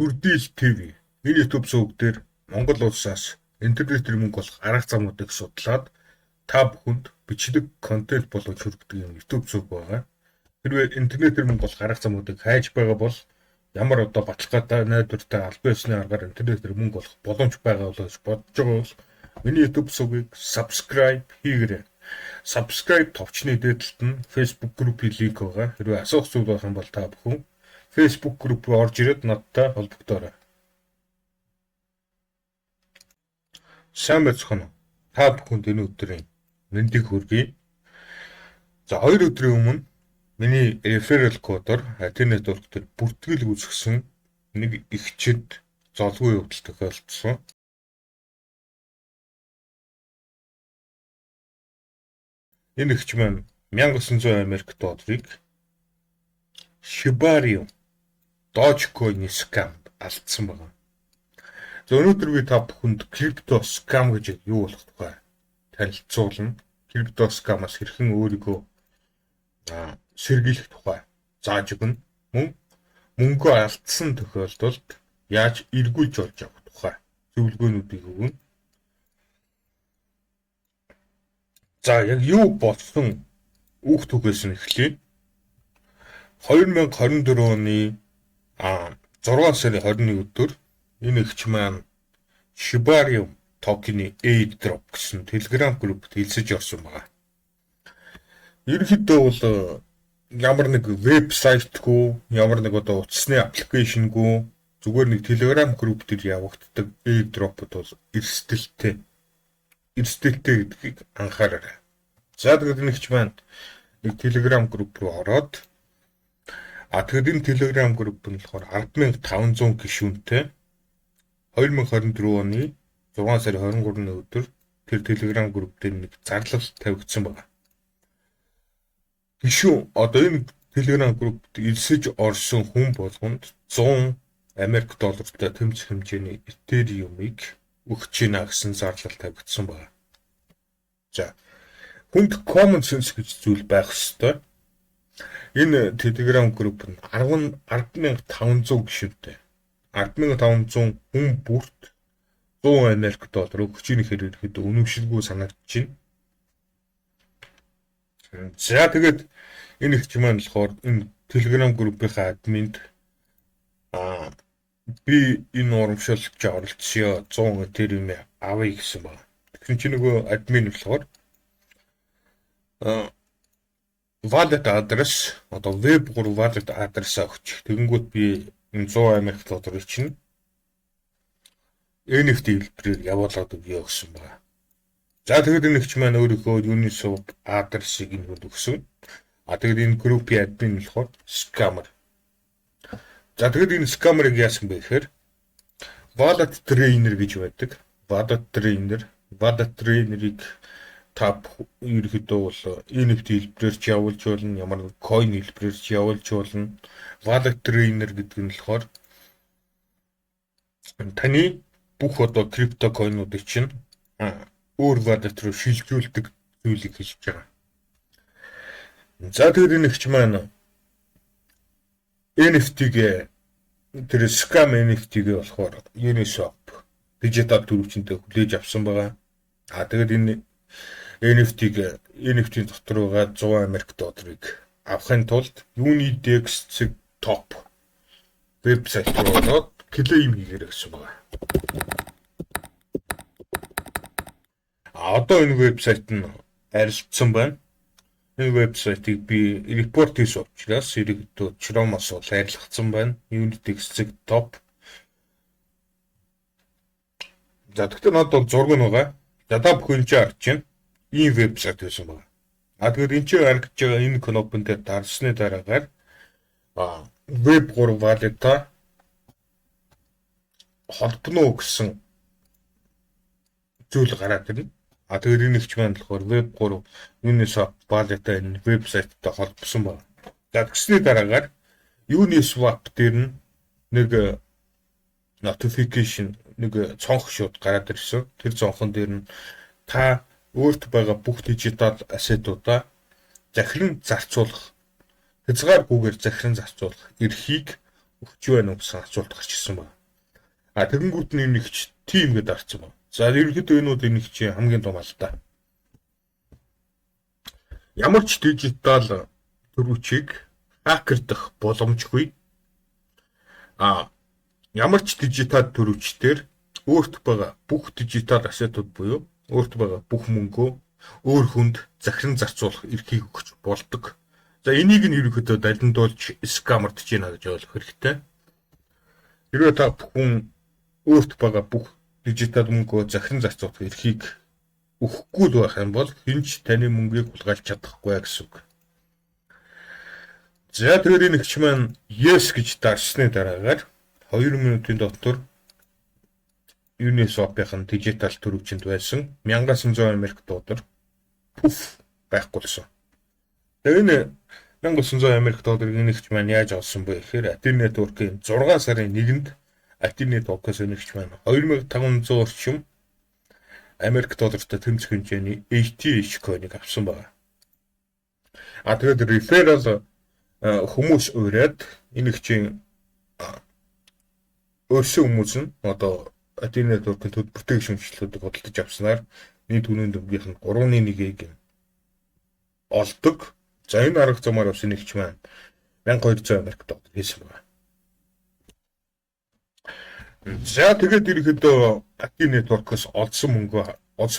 Үрдэл ТV энэ YouTube суваг дээр Монгол улсаас интернетээр мөнгө олох арга замуудыг судлаад та бүхэнд бичдэг контент болгож хүргэдэг юм YouTube суваг байгаа. Хэрвээ интернетээр мөнгө олох арга замуудыг хайж байгаа бол ямар одоо баталгаатай найдвартай албан ёсны аргаар интернетээр мөнгө олох боломж байгаа бол гэж бодож байгаа бол миний YouTube сувгийг subscribe хийгээрэй. Subscribe товчны дээдлэлт нь Facebook группийн линк байгаа. Хэрвээ асуух зүйл байх юм бол та бүхэн Facebook групп руу орж ирээд надтай холбогдоорой. Сайн байцгаана уу? Та бүхэнд энэ өдрийн мэндийг хүргэе. За 2 өдрийн өмнө миний referral кодоор IT network дээр бүртгэл үүсгэсэн нэг ихчид золгүй явдал тохиолдсон. Энэ ихч маань 1900 Америк долларыг Shiba Dogecoin scam алдсан байна. За өнөөдөр би та бүхэнд крипто scam гэж юу болох тухай танилцуулна. Крипто scam-аас хэрхэн өөрийгөө сэргийлэх тухай зааж өгнө. Мөнгө алдсан тохиолдолд яаж эргүүлж олж авах тухай зөвлөгөөнүүдийг өгнө. За яг юу болсон үг түгээс нь эхлэе. 2024 оны 6 сарын 21 өдөр энэ ихч маань Shiba токены airdrop гэсэн Telegram группт хэлсэж орсон байна. Ерөнхийдөө бол ямар нэг вебсайтгүй, ямар нэг одоо утасны аппликейшнгүй зүгээр нэг Telegram групп дээр явагддаг airdrop-д бол эрсдэлтэй гэдгийг анхаараарай. За тэгээд энэ ихч маань нэг Telegram групп руу ороод тэгээд энэ Telegram групп нь болохоор 10,500 гишүүнтэй 2024 оны 6 сарын 23-ны өдөр тэр Telegram групп дээр нэг зарлал тавигдсан байна. Гишүүн одоо энэ Telegram группт ирсэж орсон хүн болгонд 100 Америк доллартай тэмцэх хэмжээний Ethereum-ыг өгч гинэ гэсэн зарлал тавигдсан байна. За хүнд common sense гэж зүйл байх ёстой. Энэ Telegram групп нь 10,500 гишүүнтэй. 10,500 хүн бүрт 100 Америк доллар өгч ийнэхээр ирэхэд үнэмшилгүй санагдаж байна. За тэгээд энэ ихч маань болохоор энэ Telegram группийнхаа админд би энэ урамшуулж оролцъё 100 Ethereum авъя гэсэн байна. Тэгэхээр чи нөгөө админ болохоор wallet address одоо web 3 wallet address авч тэгэнгүүт би энэ 100 Америк долларыг чинь NFT хэлбэрээр явуулаад өгье гэсэн байна. За тэгээд энэ ихч маань өөрийнхөө Uniswap адресыг нэгэд өгсөн. Тэгээд энэ группийн админ болохоор scammer. За тэгээд энэ scammer-ыг яасан бэ гэхээр wallet trainer гэж байдаг. Wallet trainer-ыг та ерөөхдөө бол NFT хэлбэрээр ч явуулж болно, ямар нэг coin хэлбэрээр ч явуулж болно. Wallet trainer гэдэг нь болохоор таны бүх одоо крипто койнуудыг чинь өөр wallet руу шилжүүлдэг зүйлийг хэлж байгаа. За тэгээд энэ ихч маань NFT-гээ тэр scam NFT-гээ болохоор Uniswap дижитал төрөвчөндөө хүлээж авсан байгаа. Тэгээд энэ NFT-ийн дотор байгаа 100 Америк долларыг авахын тулд Unidex Top вебсайт руу ороод клейм хийгээрэй гэсэн байна. Одоо энэ вебсайт нь арилжсан байна. Энэ вебсайтыг би репорт хийсэн учраас иргэдүүд Chrome-оос бол арилгацсан байна. Unidex Top. За тэгэхээр надад бол зураг нь байгаа. За та бүхэн ч харж байна. Ийм вебсайт байсан байна. Тэгээд энэ чинь харагдж байгаа энэ кнопн дээр дарсны дараагаар web 3 wallet-а холбоно гэсэн зүйл гараад ирнэ. Тэгээд энэ ихч маань болохоор web 3 Uniswap wallet-а энэ вебсайттай холбосон байна. За тэгсний дараагаар Uniswap дээр нэг notification нэг цонх шууд гараад ирсэн. Тэр цонхон дээр нь та өөрт байгаа бүх дижитал ассетуудаа захиран зарцуулах, хязгааргүйгээр захиран зарцуулах эрхийг өгч байна уу гэсэн асуулт гарч ирсэн байна. Тэгэнгүүт нь энэ нэгч тим гэдээ арчсан байна. За ерөнхийдөө энэ нэг чи хамгийн том алдаа. Ямар ч дижитал төрүүчийг хакердах боломжгүй. Ямар ч дижитал төрүүчдэр өөрт байгаа бүх дижитал ассетууд буюу өөрт байгаа бүх мөнгөө өөр хүнд захиран зарцуулах эрхийг өгч болдог. За энийг нь ерөнхийдөө далиндуулж скамардж байна гэж ойлгох хэрэгтэй. Хэрвээ та бүхэн өөрт байгаа бүх дижитал мөнгөө захиран зарцуулах эрхийг өгөхгүй л байх юм бол хинч таны мөнгийг хулгайлж чадахгүй гэсэн үг. За тэгээд энэ ихч маань yes гэж дарсны дараагаар 2 минутын дотор Uniswap-ын дижитал төрөвчөнд байсан 1900 Америк доллар пуф байхгүй болсон. Тэгээд энэ 1900 Америк долларыг нэгч маань яаж олсон бэ гэхээр Athene Network-ийн 6 сарын 1-нд Athene Network-ээс нэгч маань 2500 орчим Америк доллартай тэмцэх хэмжээний ATH coin-ыг авсан байна. Тэгээд referral хүмүүс ураад энэ хчийн өөрсөө хүмүүс нь одоо Athene Network-ын төд бүтээгч шинжилгүүдийг худалдаж авснаар нийт үнийн дүнгийнх нь 3.1-ийг олдог. За энэ арга замаар авсан нэгч маань 1200 Америк доллар хийсэн байна. За тэгээд ерөнхийдөө Athene Network-ос олсон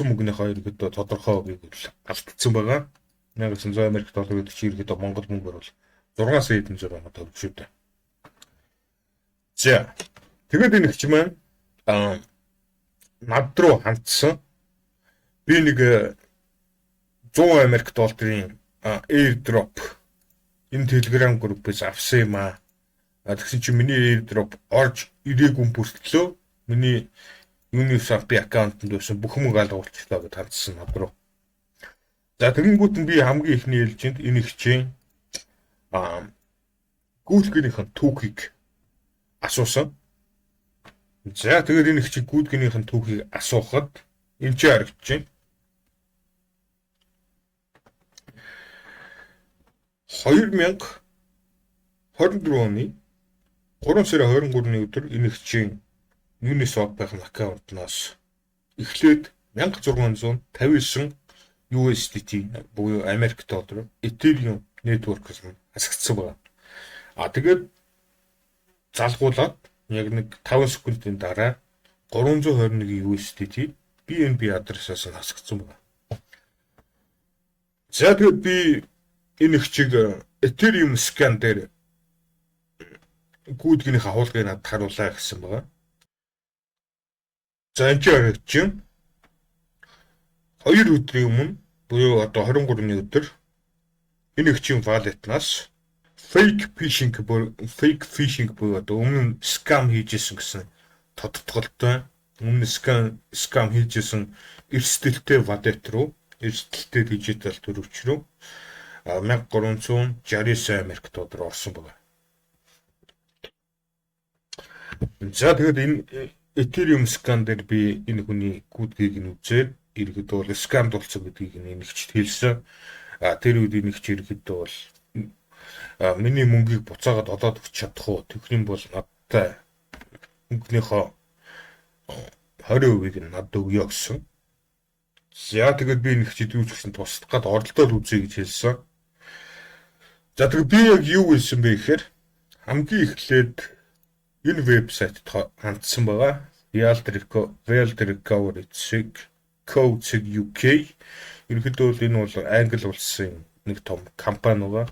мөнгөнийхөө ерөнхийдөө тодорхой үгийг алдсан байгаа. 1900 Америк доллар гэдэг чинь ерөнхийдөө Монгол мөнгөөр бол 6 сая хэдэн зуун төгрөг шүү дээ. За тэгээд энэ их маань над руу хандсан. Би нэг 100 Америк долларын airdrop энэ Telegram группээс авсан юм аа. Тэгсэн чинь миний airdrop орж ирээгүй бүртлөө миний Uniswap аккаунтанд байсан бүх мөнгө алгуулчлаа гэж хандсан над руу. За тэгэнгүүт нь би хамгийн ихний ээлжинд энэ их чинь гүйтгэгчийн түүхийг асуусан. За тэгээд энэ их чинь гүйтгэгчийн түүхийг асуухад энэ ч харагдаж байна. 2024 оны 3 сарын 23-ны өдөр энэ их чинь Uniswap-ын аккаунтнаас эхлээд 1659 USDT буюу Америк доллар Ethereum network-ээс хасагдсан байна. Тэгээд залгуулаад яг нэг 5 секундын дараа 321 USDT BNB адресаас нь хасагдсан байна. За тэгээд би энэ их чиг Ethereum scan дээр гүйтгэгчийн хавуулгыг надад харуулаа гэсэн байна. За энэ чинь 2 өдрийн өмнө буюу одоо 23-ны өдөр энэ их чинь wallet-наас fake phishing буюу одоо өмнө scam хийжсэн гэсэн тодтголтой өмнө scam хийжсэн эрсдэлтэй wallet руу эрсдэлтэй дижитал төрөвч рүү 1369 Америк доллар орсон байна. За тэгээд энэ Ethereum scan дээр би энэ хүний гүйдгийг нь үзээд ерөөдөө бол scam болсон гэдгийг нэгчд хэлсэн. Тэр үед нэгч ерөөдөө бол миний мөнгийг буцаагаад олоод өгч чадах уу? Тэгэх юм бол надтай мөнгөнийхөө 20%-ийг надад өгье гэсэн. За тэгээд би нэгчд юу ч гэсэн тусдах гад оролдоод үзье гэж хэлсэн. За тэгээд би яг юу хэлсэн бэ гэхээр хамгийн эхлээд энэ вебсайтд хандсан байгаа. Wild Recovery Co.uk ерөнхийдөө энэ бол Англи улсын нэг том компани байгаа.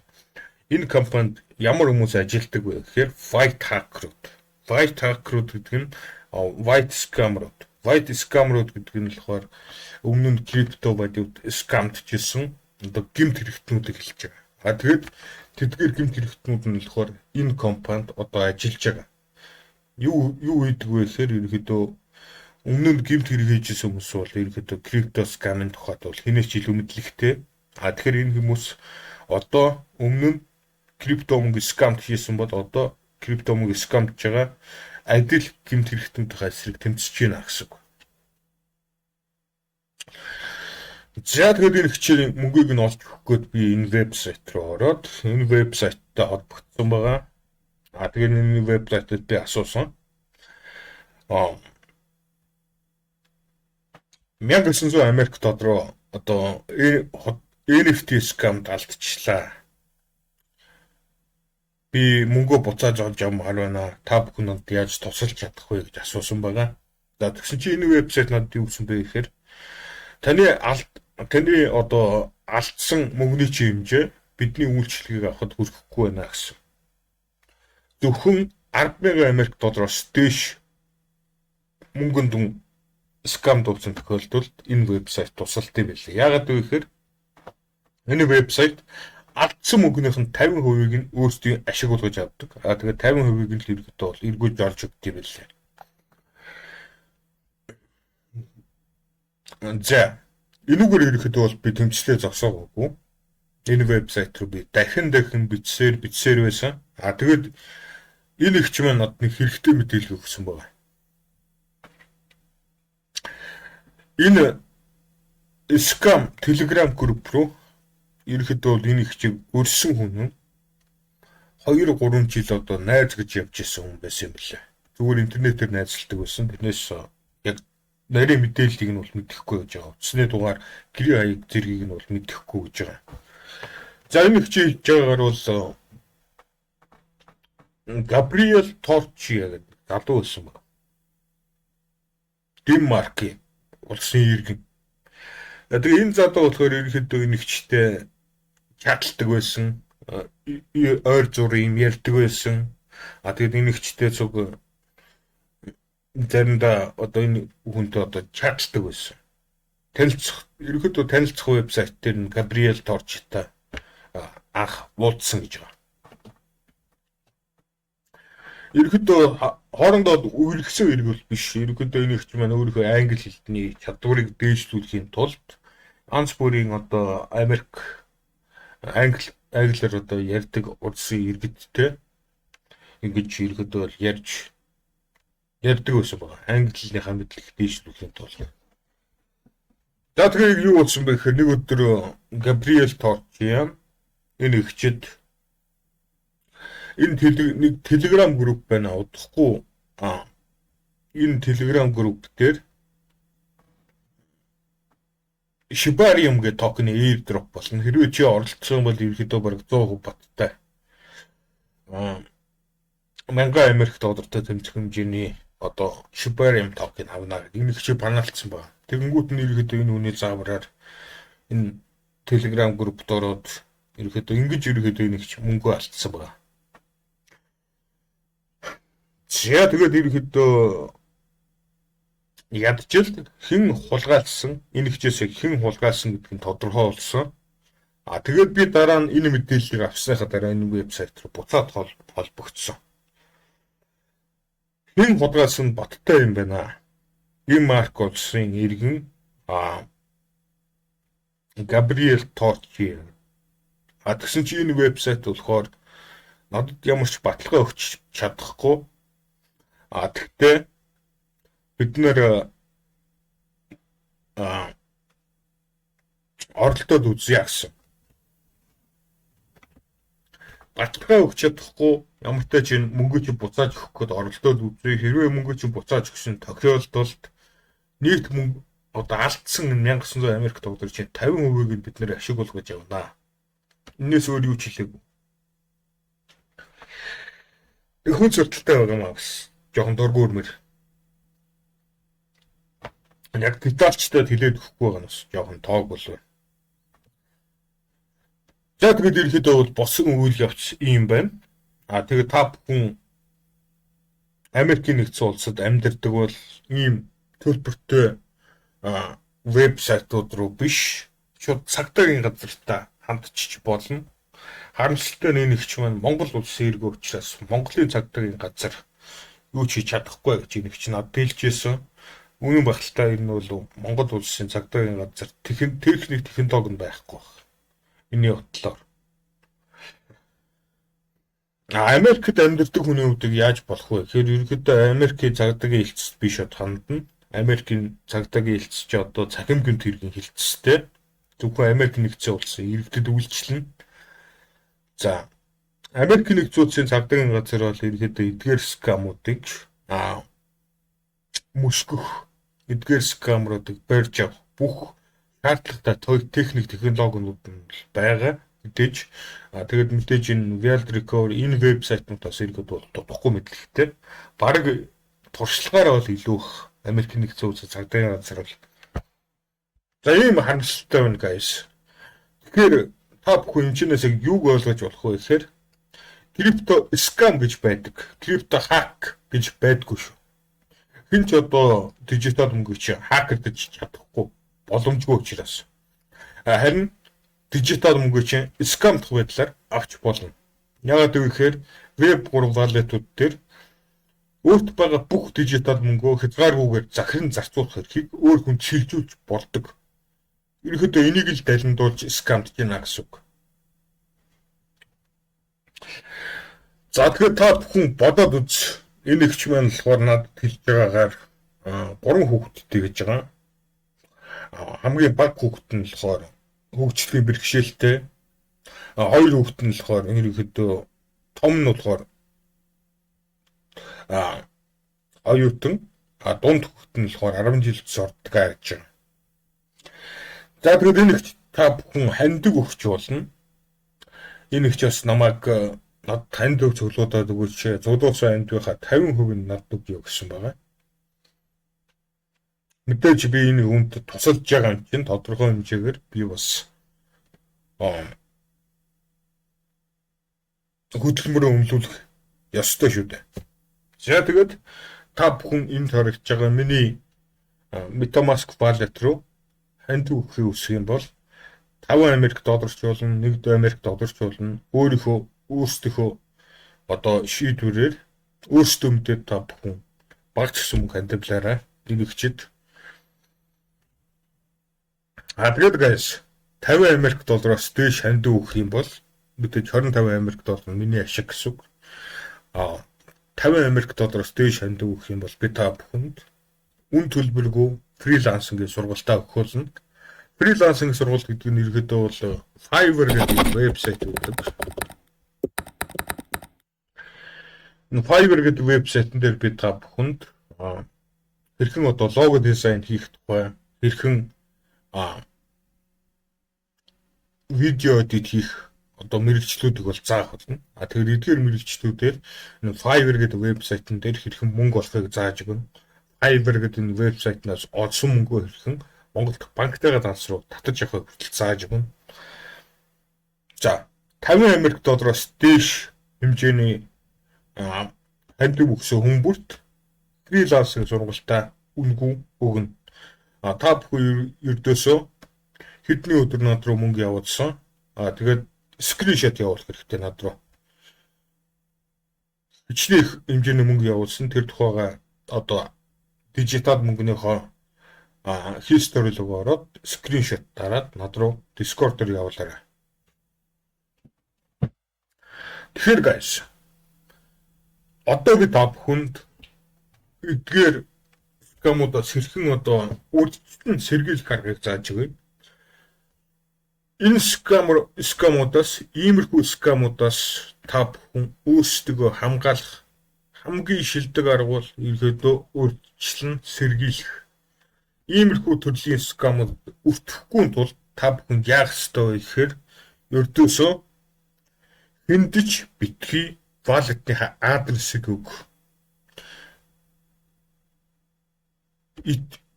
Энэ компанид ямар хүмүүс ажилладаг вэ гэхээр White Hacker-ууд гэдэг нь White Scammer-ууд гэдэг нь болохоор өмнө нь крипто валют скамдчихсэн одоо гэмт хэрэгтнүүдийг хэлж байгаа. Тэгээд тэдгээр гэмт хэрэгтнүүд нь болохоор энэ компанид одоо ажиллаж байгаа. Юу хийдэг вэ гэхээр ерөнхийдөө өмнө нь гэмт хэрэг хийжсэн хүмүүс бол ерөнхийдөө крипто скамын тухайд бол хинээч ил мэдлэгтэй. Тэгэхээр энэ хүмүүс одоо өмнө нь крипто мөнгө скамд хийсэн бол одоо крипто мөнгө скамдж байгаа адил гэмт хэрэгтнүүдийн эсрэг тэмцэж байна гэсэн үг. За тэгээд энэ хичээлийн мөнгийг нь олж өгөх гээд би энэ вебсайт руу ороод энэ вебсайттай холбогдсон байгаа. Тэгээд энэ вебсайтад би асуусан. 1900 Америк доллараар одоо NFT scam-д алдчихлаа. Би мөнгөө буцааж олж авмаар байна. Та бүхэнд яаж тусалж чадах вэ гэж асуусан байгаа. За тэгсэн чинь энэ вебсайт надад юу гэсэн бэ гэхээр таны одоо алдсан мөнгөний хэмжээ бидний үйлчлэгийг авахд хүрэхгүй байна гэсэн. Зөвхөн 10,000 Америк доллароос дээш мөнгөнд скам дуулсан тохиолдолд энэ вебсайт тусалдаг байлаа. Яагаад вэ гэхээр энэ вебсайт алдсан мөнгөнийх нь 50%-ийг нь өөрсдийн ашиг болгож авдаг. Тэгээд 50%-ийг нь л ерөөдөө бол эргүүлж олж өгдөг байлаа. За энүүгээр ерөөдөө бол би тэмцэлээ зогсоогүй. Энэ вебсайт руу би дахин бичсээр байсан. Тэгээд энэ ихч маань надад хэрэгтэй мэдээлэл өгсөн байна. Энэ скам Telegram групп руу ерөөдөө бол энэ ихчийг өрсөн хүн 2-3 жил одоо найз гэж явж исэн хүн байсан юм байна. Зүгээр интернетээр найзалдаг байсан. Тэрнээс яг нарийн мэдээллийг нь бол мэдэхгүй гэж байгаа. Утасны дугаар гэрээ хаяг зэргийг нь бол мэдэхгүй гэж байгаа. За энэ ихчийг хийж байгаагаар бол Габриэл Торчи гэдэг залуу байсан байна. Денмаркийн улсын иргэн. Тэгээ энэ залуу болохоор ерөнхийдөө энэ ихчтэй чадалдаг байсан. Ойр зургийн юм ярьдаг байсан. Тэгээд энэ ихчтэй цуг заримдаа одоо энэ хүнтэй одоо чаддаг байсан. Ерөнхийдөө танилцах вебсайт дээр нь Габриэл Торчитай анх уулзсан гэж байгаа. Ерөнхийдөө хоорондоо үргэлжсэн хэрэг бол биш. Ерөнхийдөө энэ ихч маань өөрийнхөө англи хэлний чадварыг дээшлүүлэхийн тулд янз бүрийн одоо англиар одоо ярьдаг улсын иргэдтэй ингэж ерөнхийдөө бол ярьдаг байсан байна. Англи хэлнийхаа мэдлэг дээшлүүлэхийн тулд. За тэгээд юу болсон бэ гэхээр нэг өдөр Габриэл Торчи энэ ихчэд энэ нэг Telegram групп байна. Удахгүй энэ Telegram групп дээр Shibarium гэх токен airdrop болно. Хэрвээ чи оролцсон бол ерөөдөө бараг 100% баттай. 1000 Америк доллартай тэмцэх хэмжээний одоо Shibarium токен авна гэдэг энэ чи банаалцсан байна. Тэгэнгүүт нь ерөөдөө энэ үний заавраар энэ Telegram группт ороод ерөөдөө энэ ч мөнгө алдсан байна. За тэгээд ерөөдөө ядчил хэн хулгайлсан энэ хчээс хэн хулгайлсан гэдг нь тодорхой болсон. Тэгээд би дараа нь энэ мэдээллийг авсныхаа дараа энэ вебсайт руу буцаад холбогдсон. Хэн хулгайлсан баттай юм байна. Денмарк улсын иргэн Габриэл Торчи. Тэгсэн чи энэ вебсайт болохоор надад ямар ч баталгаа өгч чадахгүй. Тэгтээ бид нэр оролдоод үзье гэсэн. Баталгаа өгч чадахгүй ямар ч чинь мөнгө чи буцааж өгөх гээд оролдоод үзье. Хэрвээ мөнгө чи буцааж өгсөн тохиолдолд нийт мөнгө одоо алдсан 1900 Америк доллар чинь 50%-ийг нь бид нэр ашиг болгож явна. Энээс өөр юу ч хэлээгүй. Хүн зөртөлтэй байгаа маа бас. Жохон дургуурмэр. Яг детальчтай хэлээд өгөхгүй байгаа нь бас жохон тоог болов. За тэгээд ерөөдөө бол босон үйл явц юм байна. Тэгээд та бүхэн Америкийн нэгдсэн улсад амьдардаг бол ийм төлбөртэй вебсайтууд руу биш шууд цагдаагийн газартаа хандчих болно. Харамсалтай нэг ч маань Монгол улсын иргэн учраас Монголын цагдаагийн газар юу ч хийж чадахгүй гэж нэг ч над хэлжсэн. Үнэн багталтаа энэ бол Монгол улсын цагдаагийн газар техник технологи байхгүй байна. Энийн бодлоор. Америкт амьдардаг хүний үдэг яаж болох вэ? Тэгэхээр ерөнхийдөө Америкийн цагдаагийн хэлцэд биш шууд хандна. Америкийн цагдаагийн хэлцэж одоо цахим гэмт хэргийн хэлцэстэй. Зөвхөн Америк нэгдсэн улсын иргэдэд үйлчлэнэ. За Америк нэгдсэн улсын цагдаагийн газар бол ерөнхийдөө эдгээр скамуудыг мөсгөх, эдгээр скамруудыг барьж авах бүх шаардлагатай техник технологиуд нь байгаа. Мэдээж тэгээд мэдээж энэ Wild Recovery энэ вебсайтнуудаас иргэд бол дутхгүй мэдлэгтэй. Бараг туршлагаараа бол илүү их Америк нэгдсэн улсын цагдаагийн газар бол. За ийм харамсалтай байна guys. Тэгэхээр та бүхэн энэчнээс юуг ойлгож болох вэ гэхээр крипто скам гэж байдаг. Крипто хак гэж байдгүй шүү. Хэн ч одоо дижитал мөнгөийг чи хакердэж чадахгүй боломжгүй учраас. Харин дижитал мөнгөийг чи скамдах байдлаар авч болно. Яагаад гэвэл Web3 wallet-ууд дээр өөрт байгаа бүх дижитал мөнгөө хязгааргүйгээр захиран зарцуулах эрхийг өөр хүн чиглүүлж болдог. Ерөнхийдөө энийг л далиндуулж скамдж байна гэсэн үг. За тэгэхээр та бүхэн бодоод үз. Энэ ихч маань болохоор надад хэлж байгаагаар 3 хүүхэдтэй гэж байгаа. Хамгийн бага хүүхэд нь болохоор хөгжлийн бэрхшээлтэй. 2 хүүхэд нь болохоор ерөнхийдөө том нь болохоор оюутан, дунд хүүхэд нь болохоор 10 жил сурдаг гэж байна. За тэгэхээр энэ ихч та бүхэн хандив өгч болно. Энэ ихч бас намайг над танд өг цоглуудаад өгөөч. Зулуусан амьдынхаа 50% нь над өгье гэсэн байгаа. Мэдээж би энэ хүнд тусалж байгаа юм чинь тодорхой хэмжээгээр би бас хөдөлмөрөө өмлүүлэх ёстой шүү дээ. За тэгээд та бүхэн энэ харагдж байгаа миний MetaMask wallet руу хандив өгөхийг хүсэх юм бол 5 Америк долларч болно, 1 Америк долларч болно. Өөрсдийнхөө одоо шийдвэрээр өөрсдөө мэдээд та бүхэн багц гэсэн мөнгө хандивлаарай. Нэгчд. Тэгээд guys 50 Америк доллараас дээш хандив өгөх юм бол мэдээж 25 Америк доллар миний ашиг гэсэн үг. 50 Америк доллараас дээш хандив өгөх юм бол би та бүхэнд үн төлбөргүй фрилансингийн сургалтаа өгөх болно. Фрилансинг сургалт гэдэг нь ерөөдөө бол Fiverr гэдэг вебсайт үүдэг. Fiverr гэдэг вебсайтн дээр би та бүхэнд хэрхэн одоо лого дизайн хийх тухай, хэрхэн видео эдит хийх одоо мэргэжлүүдийг бол заах болно. Тэгэхээр эдгээр мэргэжлүүдээр энэ Fiverr гэдэг вебсайтн дээр хэрхэн мөнгө олохыг зааж өгнө. Fiverr гэдэг энэ вебсайтнаас олсон мөнгөө хэрхэн Монголд банктайгаа данс руу татаж явахыг хүртэл зааж өгнө. За 50 Америк доллараас дээш хэмжээний хандив өгсөн хүмүүст фрилансинг сургалтаа үнгүй өгнө. Та бүхэн ердөөсөө хэдний өдөр над руу мөнгө явуулсан. Тэгээд скриншот явуулах хэрэгтэй над руу. Хичнээн хэмжээний мөнгө явуулсан тэр тухайга одоо дижитал мөнгөнийхөө history руу ороод скриншот дараад над руу Discord-оор явуулаарай. Тэгэхээр guys одоо би та бүхэнд эдгээр скамуудаас хэрхэн одоо үргэлжлэн сэргийлэх аргыг зааж өгье. Энэ скамуудаас иймэрхүү скамуудаас та бүхэн өөрсдөө хамгаалах хамгийн шилдэг арга бол ерөөдөө үргэлжлэн сэргийлэх. Иймэрхүү төрлийн скамууд өртөхгүй тул та бүхэн яах ёстой вэ гэхээр ердөөсөө хиндэж битгий wallet-ийн адресыг өг.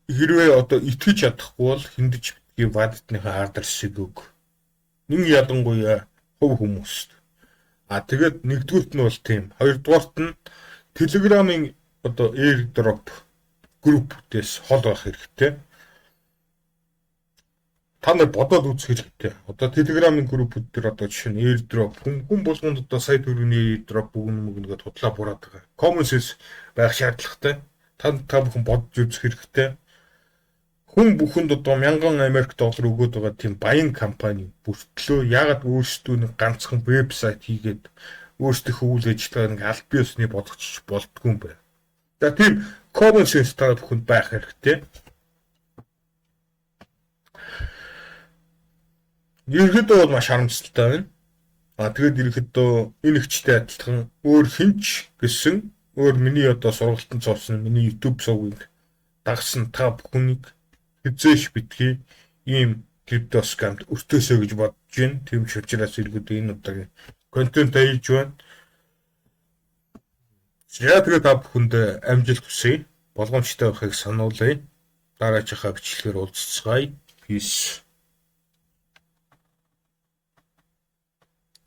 Хэрвээ одоо итгэж чадахгүй бол хиндэж битгий wallet-ийн адресыг өг. Нэг ялангуяа хувь хүмүүст. Тэгээд нэгдүгürt нь бол тийм. Хоёрдугаарт нь Telegram-ын одоо airdrop группээс хол байх хэрэгтэй. Та нар бодоод үзэх хэрэгтэй. Одоо Telegram-ын группүүд дээр одоо жишээ нь airdrop хүн болгонд одоо сая төгрөгийн airdrop бүгнгээд худлаа бураад байгаа. Common sense байх шаардлагатай. Та бүхэн бодож үзэх хэрэгтэй. Хүн бүхэнд одоо 1000 Америк доллар өгөөд байгаа тийм баян компани бүртлөө яагаад өөрсдөө нэг ганцхан вебсайт хийгээд өөрсдийнхөө үйл ажиллагааг аль биесний бодогч болдгүй юм байна. За тийм common sense та бүхэнд байх хэрэгтэй. Ерөнхийдөө бол маш харамсалтай байна. Тэгээд ерөнхийдөө энэ хүчтэй адилхан өөр хинч гэсэн өөр миний одоо сургалтанд цуусан миний YouTube сувгийг дагсан та бүхнийг хизээш битгий ийм крипто скамд өртөөсөө гэж бодож байна. Тийм ч учраас ерөнхийдөө энэ удаагийн контент хийж байна. За тэгээд та бүхэнд амжилт хүсье. Болгоомжтой байхыг сануулъя. Дараачихаа бичлэгээр уулзцгаая. Peace.